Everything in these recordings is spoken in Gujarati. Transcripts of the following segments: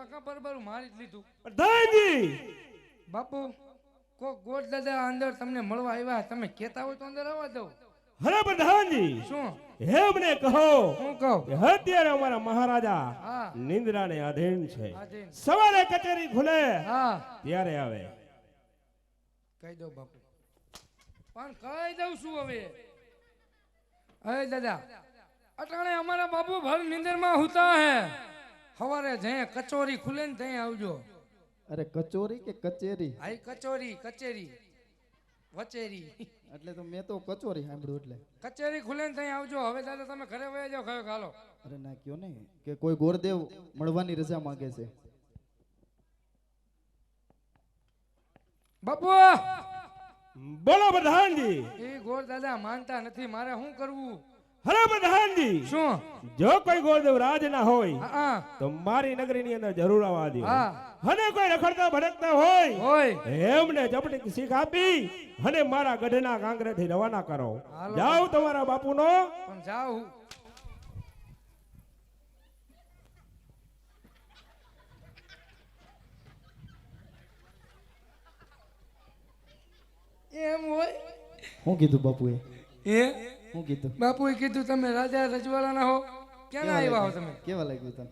એમાં કા બરબર મારી જ લીધું પ્રધાનજી બાપુ કોક ગોળ દાદા અંદર તમને મળવા આવ્યા તમે કહેતા હોય તો અંદર આવવા દો હરે પ્રધાનજી શું હે મને કહો હું કહું કે અત્યારે અમારા મહારાજા હા નિંદ્રાને આધીન છે આધીન. સવારે કચેરી ખુલે હા ત્યારે આવે કહી દો બાપુ પણ કહી દઉં શું હવે અરે દાદા અટાણે અમારા બાપુ ભર નીંદરમાં હુતા હે સવારે જઈએ કચોરી ખુલે ને ત્યાં આવજો અરે કચોરી કે કચેરી આઈ કચોરી કચેરી વચેરી એટલે તો મેં તો કચોરી સાંભળ્યું એટલે કચેરી ખુલે ને ત્યાં આવજો હવે દાદા તમે ઘરે વયા જાઓ ખાયો ખાલો અરે ના કયો ને કે કોઈ ગોરદેવ મળવાની રજા માંગે છે બાપુ બોલો પ્રધાનજી એ ગોળ દાદા માનતા નથી મારે શું કરવું હરે પ્રધાનજી શું જો કોઈ ગોરદેવ રાજ ના હોય હા તો મારી નગરીની અંદર જરૂર આવવા દો હા અને કોઈ રખડતા ભટકતા હોય હોય એમને ઝપટી શીખ આપી અને મારા ગઢના કાંકરેથી રવાના કરો હાલો. જાઓ તમારા બાપુનો પણ જાઉં એમ હોય શું કીધું બાપુએ એ શું કીધું બાપુએ કીધું તમે રાજા રજવાડાના હો ક્યાં આવ્યા હો તમે કેવા લાગ્યું તને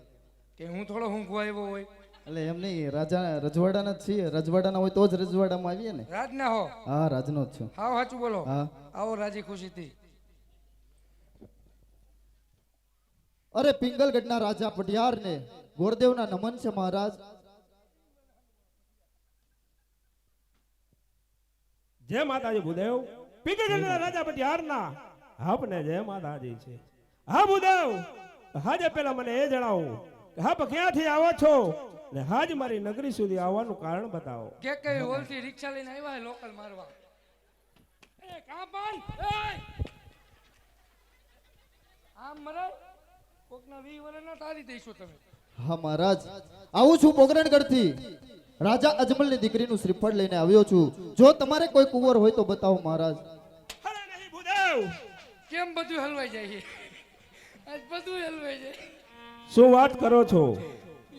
કે હું થોડો ઊંઘવા આવ્યો હોય એટલે એમ નહીં રાજા રજવાડાના જ છીએ રજવાડાના હોય તો જ રજવાડામાં આવીએ ને રાજના હો હા રાજનો જ છું હાવ સાચું બોલો હા આવો રાજી ખુશીથી અરે પિંગલગઢના રાજા પટિયારને ગોરદેવના નમન છે મહારાજ જય માતાજી ભૂદેવ પિંગળગઢના રાજા પટિયારના આપને જય માતાજી છે હા ભૂદેવ હાજે પેલા મને એ જણાવો કે આપ ક્યાંથી આવો છો ને હાજ મારી નગરી સુધી આવવાનું કારણ બતાવો કે કઈ હોલથી રિક્ષા લઈને આવ્યા હે લોકલ મારવા એ કાપન આમ મરાય કોકના 20 વર્ષના તારી દઈશું તમે હા મહારાજ આવું છું પોગરણગઢથી રાજા અજમલની દીકરીનું શ્રીફળ લઈને આવ્યો છું જો તમારે કોઈ કુંવર હોય તો બતાવો મહારાજ અરે નહીં ભૂદેવ કેમ બધું હલવાઈ જાય છે આજ બધું હલવાઈ જાય શું વાત કરો છો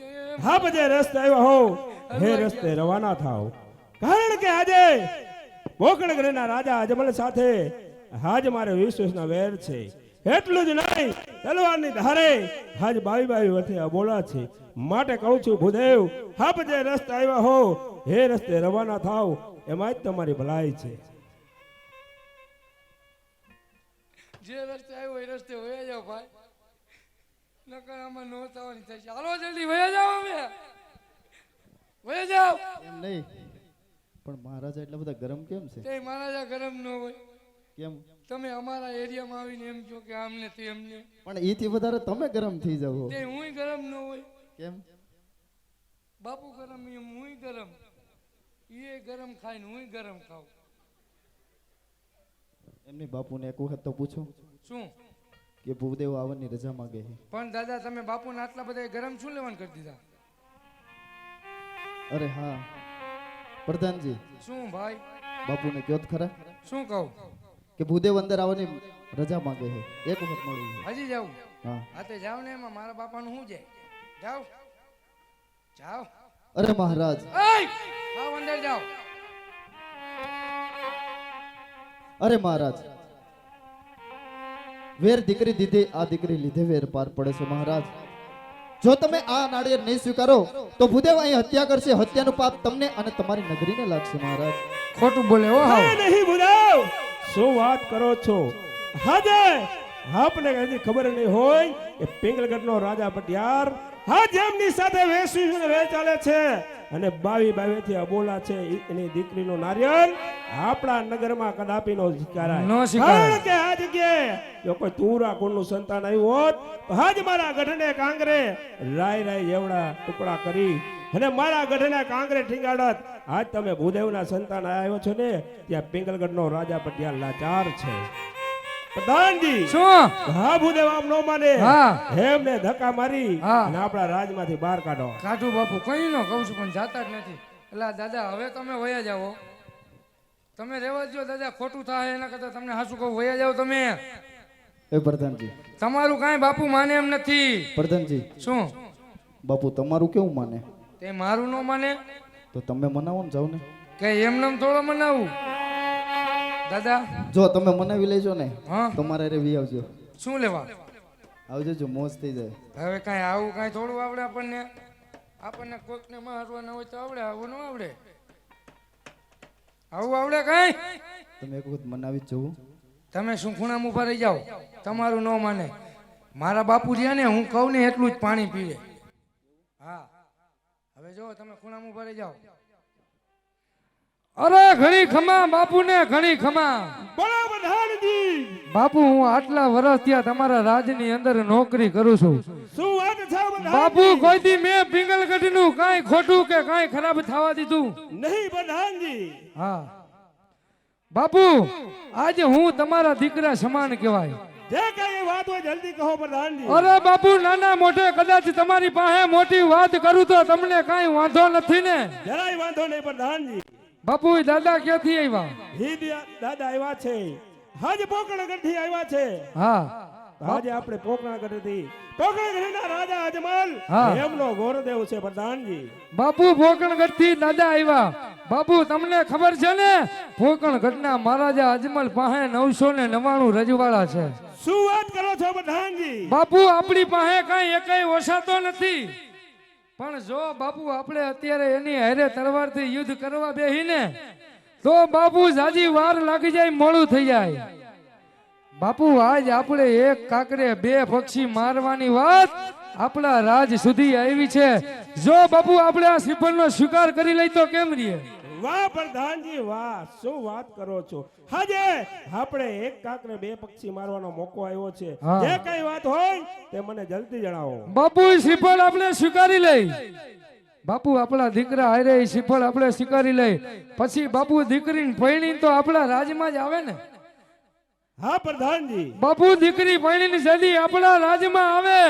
એમ હા જે રસ્તે આવ્યા હો હે રસ્તે રવાના થાવ કારણ કે આજે પોકણગઢના રાજા અજમલ સાથે હાજ મારે વિશ્વાસના વેર છે એટલું જ નહીં તલવારની ધારે હાજ બાવી વચ્ચે અબોલા છે માટે કહું છું ભૂદેવ આપ જે રસ્તે આવ્યા હો હે રસ્તે રવાના થાવ એમાં જ તમારી ભલાઈ છે જે રસ્તે આવ્યો એ રસ્તે વયા જાઓ ભાઈ નકર આમાં નો થવાની થશે હાલો જલ્દી વયા જાઓ અમે વયા જાઓ એમ નહીં પણ મહારાજા એટલા બધા ગરમ કેમ છે તે મહારાજા ગરમ ન હોય કેમ તમે અમારા એરિયામાં આવીને એમ કહો કે આમને તેમને પણ એથી વધારે તમે ગરમ થઈ જાવ તે હુંય ગરમ ન હોય કેમ બાપુ ગરમ એમ હુંય ગરમ એ ગરમ ખાઈને હુંય ગરમ ખાવ એમની બાપુને એક વખત તો પૂછો શું કે ભૂદેવ આવવાની રજા માંગે છે પણ દાદા તમે બાપુને આટલા બધા ગરમ શું લેવાનું કરી દીધા અરે હા પ્રધાનજી શું ભાઈ બાપુને કયો જ ખરા શું કહું કે ભૂદેવ અંદર આવવાની રજા માંગે છે એક વખત મળવું છે હજી જાઉં હા હા તે જાવ ને એમાં મારા બાપાનું શું જાય જાઓ જાઓ અરે મહારાજ આવ અંદર જાઓ અરે મહારાજ વેર દીકરી દીધી આ દીકરી લીધે વેર પાર પડે છે મહારાજ જો તમે આ નાળિયેર નહીં સ્વીકારો તો ભૂદેવ અહીં હત્યા કરશે હત્યાનું પાપ તમને અને તમારી નગરીને લાગશે મહારાજ ખોટું બોલે હો હાવ નહીં ભૂદેવ શું વાત કરો છો હાજે આપને કદી ખબર નહીં હોય કે પિંગલગઢનો રાજા પટિયાર હા જેમની સાથે વેસી વે ચાલે છે અને બાવી થી અબોલા છે એની દીકરીનો નારિયેળ આપણા નગરમાં કદાપી નો સ્વીકારાય નો સ્વીકારાય. કારણ કે આજ કે જો કોઈ તુરા કુળનું સંતાન આવ્યું હોત તો હાજ મારા ગઢને કાંગરે રાય રાય એવડા ટુકડા કરી અને મારા ગઢને કાંગરે ઠીંગાડત આજ તમે ભૂદેવના સંતાન આવ્યો છો ને ત્યાં પિંગલગઢનો રાજા પટિયાર લાચાર છે પ્રધાનજી શું હા ભૂદેવ આમ નો માને હા. એમને ધક્કા મારી હા. અને આપણા રાજમાંથી બહાર કાઢો કાઢું બાપુ કઈ નો કહું છું પણ જાતા જ નથી એટલે દાદા હવે તમે વયા જાઓ તમે રહેવા દો દાદા ખોટું થાય એના કરતા તમને હાસું કહું વયા જાઓ તમે એ પ્રધાનજી તમારું કાંઈ બાપુ માને એમ નથી પ્રધાનજી શું બાપુ તમારું કેવું માને? તે મારું ન માને તો તમે મનાવો ને, જાઓ ને. કે એમને થોડો મનાવું દાદા? જો તમે મનાવી લેજો ને, હા તમારે રે વી આવજો. શું લેવા આવજો, જો મોજ થઈ જાય. હવે કાંઈ આવું કાંઈ થોડું આવડે આપણને? આપણને કોઈકને મારવાના હોય તો આવડે, આવું ન આવડે. આવું આવડે કાંઈ? તમે એક વખત મનાવી જ જવું. તમે શું ખૂણામાં ઊભા રહી જાઓ? તમારું ન માને. મારા બાપુ રહ્યા ને, હું કહું ને એટલું જ પાણી પીવે. હા હવે જો તમે ખૂણામાં ઊભા રહી જાઓ. અરે ઘણી ખમા બાપુ ને, ઘણી ખમા. બોલો પ્રધાનજી. બાપુ હું આટલા વર્ષ ત્યાં તમારા રાજની અંદર નોકરી કરું છું. શું વાત છે પ્રધાનજી? બાપુ કોઈ દી મેં પિંગલગઢ નું કાંઈ ખોટું કે કાંઈ ખરાબ થવા દીધું નહીં પ્રધાનજી. હા બાપુ આજે હું તમારા દીકરા સમાન કહેવાય. જે કઈ વાત હોય જલ્દી કહો પ્રધાનજી. અરે બાપુ નાના મોઢે કદાચ તમારી પાસે મોટી વાત કરું તો તમને કાંઈ વાંધો નથી ને? જરાય વાંધો નહીં પ્રધાનજી. બાપુ દાદા ક્યાંથી આવ્યા? દાદા આવ્યા છે, હાજ પોકરણગઢ થી આવ્યા છે. હા આજે આપણે પોકરણગઢ થી પોકરણગઢના રાજા અજમલ હા. એમનો ગોરદેવ છે પ્રધાનજી. બાપુ પોકરણગઢ થી દાદા આવ્યા. બાપુ તમને ખબર છે ને પોકરણગઢના મહારાજા અજમલ પાસે 999 રજવાડા છે. શું વાત કરો છો પ્રધાનજી? બાપુ આપણી પાસે કાંઈ એકેય ઓછાતો નથી. પણ જો બાપુ આપણે અત્યારે એની હારે તલવારથી યુદ્ધ કરવા બેહીને તો બાપુ જાજી વાર લાગી જાય, મોડું થઈ જાય. બાપુ આજ આપણે એક કાકરે 2 પક્ષી મારવાની વાત આપણા રાજ સુધી આવી છે. જો બાપુ આપણે આ શ્રીફળનો સ્વીકાર કરી લઈ તો કેમ રહીએ? વાહ પ્રધાનજી વાહ, શું વાત કરો છો? હાજે આપણે એક કાકરે 2 પક્ષી મારવાનો મોકો આવ્યો છે. હા. જે કઈ વાત હોય તે મને જલ્દી જણાવો. બાપુ શ્રીફળ આપણે સ્વીકારી લઈ. બાપુ આપણા દીકરા હારે શ્રીફળ આપણે સ્વીકારી લઈ. પછી બાપુ દીકરીને પૈણી તો આપણા રાજમાં જ આવે ને? હા પ્રધાનજી. બાપુ દીકરી પૈણીને જલ્દી આપણા રાજમાં આવે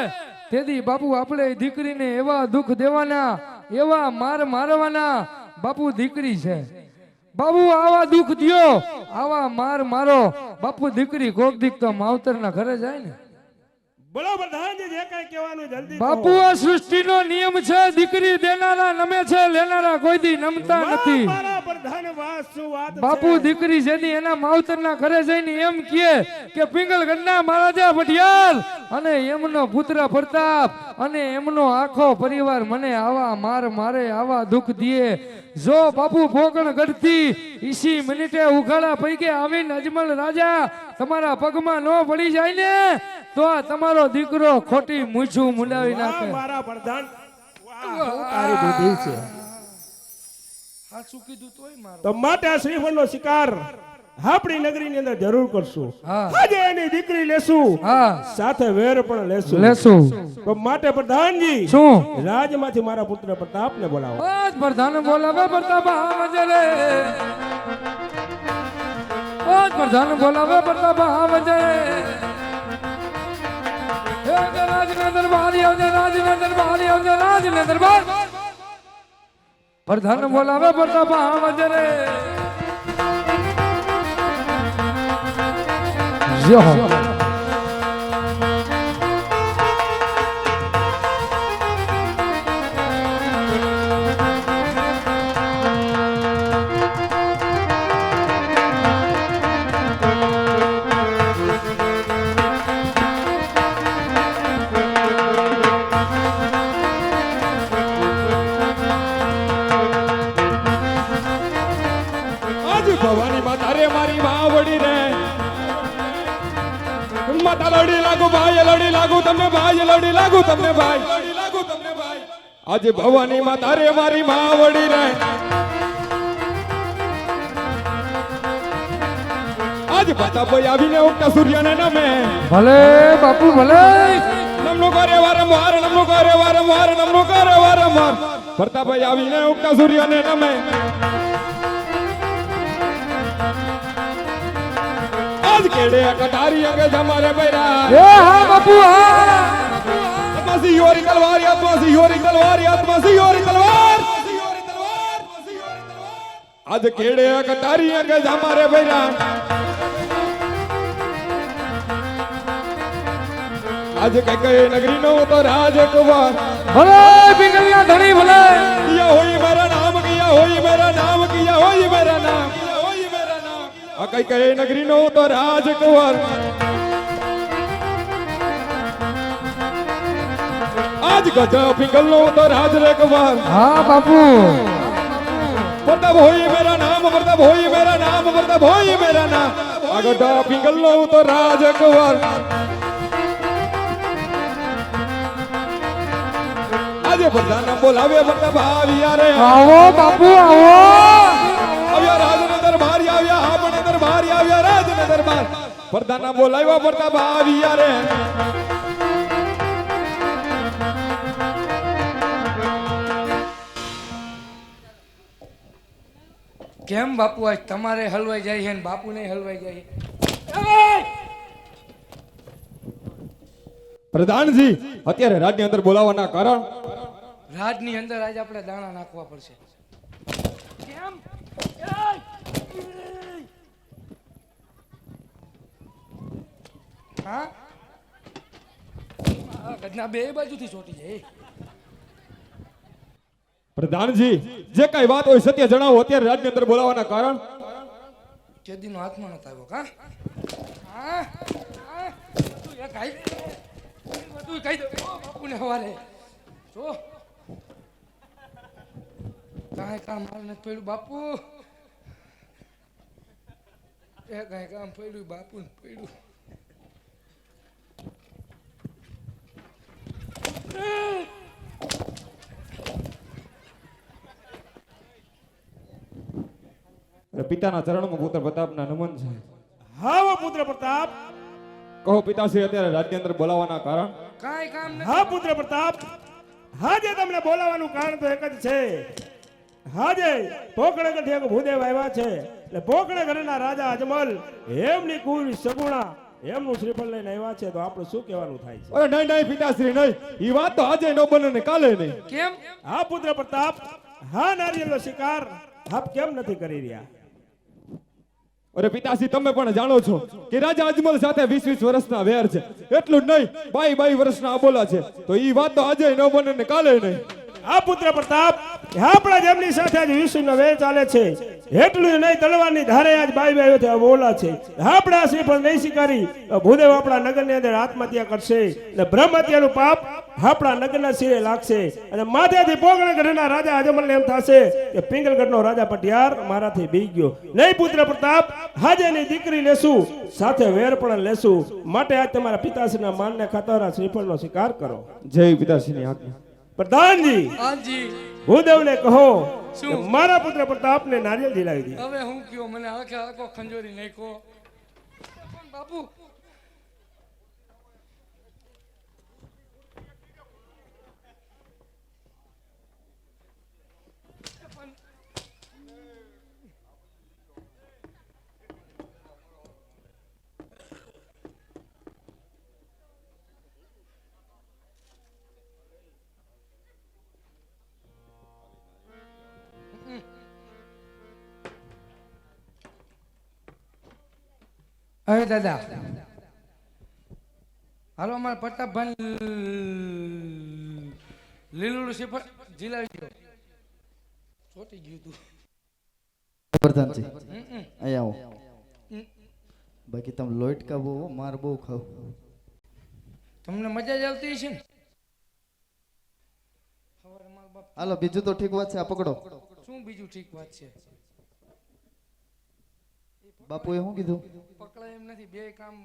તેથી બાપુ આપણે દીકરીને એવા દુઃખ દેવાના, એવા માર મારવાના. બાપુ દીકરી છે, બાપુ આવા દુઃખ દ્યો, આવા માર મારો. બાપુ દીકરી કોક દીક તો માવતરના ઘરે જાય ને. બોલો પ્રધાનજી, જે કઈ કહેવાનું જલ્દી બાપુ આ સૃષ્ટિનો નિયમ છે, દીકરી દેનારા નમે છે, લેનારા કોઈ દી નમતા નથી. મારા પ્રધાન વાહ, શું વાત છે? બાપુ દીકરી જેની એના માવતરના ઘરે જઈને એમ કહે કે પિંગલગઢના મહારાજા વઢિયાર અને એમનો પુત્ર પ્રતાપ અને એમનો આખો પરિવાર મને આવા માર મારે, આવા દુઃખ દીએ. જો બાપુ પોકરણગઢથી 20 મિનિટે ઉઘાડા પૈકે આવીને અજમલ રાજા તમારા પગમાં ન પડી જાય ને તો આ તમારો દીકરો ખોટી મૂછું મુંડાવી વાહ નાખે. મારા પ્રધાન વાહ, શું તારી બુદ્ધિ છે. સાચું કીધું તોય મારો. તો માટે આ શ્રીફળનો શિકાર આપણી નગરીની અંદર જરૂર કરશું. હા. આજે એની દીકરી લેશું, હા સાથે વેર પણ લેશું. લેશું. તો માટે પ્રધાનજી શું રાજમાંથી મારા પુત્ર પ્રતાપને બોલાવો. બસ પ્રધાન બોલાવે પ્રતાપ આવજે રે. બસ પ્રધાન બોલાવે પ્રતાપ આવજે. હે રાજના દરબારી આવજે, રાજના દરબારી આવજે, રાજના દરબાર. પ્રધાન બોલાવે પ્રતાપ આવજે રે. જો ભવાની માતા રે મારી વાવડી રે માતા લડી લાગુ ભાઈ, લડી લાગુ તમને ભાઈ, લડી લાગુ તમને ભાઈ, લડી લાગુ તમને ભાઈ. આજે ભવાની માતા રે મારી વાવડી રે આજે પ્રતાપભાઈ આવીને ઉગતા સૂર્યને નમે. ભલે બાપુ ભલે. નમનું કરે વારંવાર, નમનું કરે વારંવાર, નમનું કરે વારંવાર. પ્રતાપભાઈ આવીને ઉગતા સૂર્યને નમે. આજ કેડે કટારી અંગે જમારે બૈરા. એ હા બાપુ હા. આત્માસી યોરી તલવાર, આત્માસી યોરી તલવાર, આત્માસી યોરી તલવાર. આજ કેડે કટારી અંગે જમારે બૈરા. આજે કઈ કઈ નગરી નો તો રાજ કુંવર ભલે પિંગલિયા ધણી ભલે કિયા હોઈ મેરા નામ કિયા હોઈ મેરા નામ કિયા હોઈ મેરા નામ કિયા હોઈ મેરા નામ આ કઈ કઈ નગરી નો તો રાજ કુંવર આજ ગજ પિંગલ નો તો રાજ રે કુંવર હા બાપુ પ્રતાપ હોઈ મેરા નામ પ્રતાપ હોઈ મેરા નામ પ્રતાપ હોઈ મેરા નામ આ ગજ પિંગલ નો તો રાજ કુંવર આજે પ્રધાન બોલાવે પ્રતાપ આવ્યા રે આવો બાપુ આવો આવ્યા રાજને દરબાર આવ્યા આપણે દરબાર આવ્યા રાજને દરબાર પ્રધાન બોલાવ્યા પ્રતાપ આવ્યા રે કેમ બાપુ આજ તમારે હલવાઈ જાય છે ને બાપુ ને હલવાઈ જાય છે? પ્રધાનજી અત્યારે રાજની અંદર બોલાવવાના કારણ રાજની અંદર આજ આપણે દાણા નાખવા પડશે. કેમ? હા આ ગધના બે બાજુથી ચોટી જાય. પ્રધાનજી જે કઈ વાત હોય સત્ય જણાવો અત્યારે રાજની અંદર બોલાવવાના કારણ કેદીનો હાથમાં નતો આવ્યો કા? હા હા તું એ કાઈ બધું કહી દો બાપુને હવારે જો કાંઈ કામ માર નથી પડ્યું બાપુ એ કાંઈ કામ પડ્યું બાપુ ને પડ્યું પિતાના ચરણમાં પુત્ર પ્રતાપના નમન છે. હા વો પુત્ર પ્રતાપ. કહો પિતાશ્રી અત્યારે રાજની અંદર બોલાવવાના કારણ કાંઈ કામ નથી. હા પુત્ર પ્રતાપ. હાજે તમને બોલાવવાનું કારણ તો એક જ છે. હાજે પોકળે ગઢે એક ભૂદેવ આવ્યા છે એટલે પોકળે ઘરના રાજા અજમલ એમની કુળ સગુણા એમનું શ્રીફળ લઈને આવ્યા છે તો આપણે શું કહેવાનું થાય છે? અરે નહીં નહીં પિતાશ્રી નહીં ઈ વાત તો આજે ન બને ને કાલે નહીં. કેમ? હા પુત્ર પ્રતાપ. હા નારિયેળનો શિકાર આપ કેમ નથી કરી રહ્યા? અરે પિતાશ્રી તમે પણ જાણો છો કે રાજા અજમલ સાથે 20-20 વર્ષના વેર છે. એટલું જ નહીં 22 વર્ષના અબોલા છે તો ઈ વાત તો આજે ન બને ને કાલે નહીં. આ પુત્ર પ્રતાપ આપણા જેમની સાથે આજ વિષ્ણુનો વેર ચાલે છે એટલું જ નહીં તલવારની ધારે આજ બાઈ બાઈ બોલા છે આપણા શ્રીફળ નહીં સ્વીકારી તો ભૂદેવ આપણા નગરની અંદર આત્મહત્યા કરશે અને બ્રહ્મ હત્યાનું પાપ આપણા નગરના શિરે લાગશે અને માથેથી પોગણગઢના રાજા અજમલને એમ થશે કે પિંગલગઢનો રાજા પટિયાર મારાથી બી ગયો. નહીં પુત્ર પ્રતાપ હાજેની દીકરી લેશું સાથે વેર પણ લેશું માટે આજ તમારા પિતાશ્રીના માનને ખાતરા શ્રીફળનો સ્વીકાર કરો. જય પિતાશ્રીની આજ્ઞા. પ્રધાનજી હાજી ભૂદેવને કહો શું? કે મારા પુત્ર પ્રતાપને નારિયેળ દિલાવી દી. હવે હું કયો મને આખે આખો ખંજોરી નાખો બાપુ. અરે દાદા હાલો અમારા પ્રતાપભાઈ લીલું શ્રીફળ જીલાવી દો. ચોટી ગયું તું. પ્રધાનજી અહીંયા આવો. બાકી તમે લોટ કા બહુ માર બહુ ખાવ. તમને મજા જ આવતી છે ને? હાલો બીજું તો ઠીક વાત છે આ પકડો. શું બીજું ઠીક વાત છે? બાપુએ શું કીધું? પકડાય એમ નથી બે કામ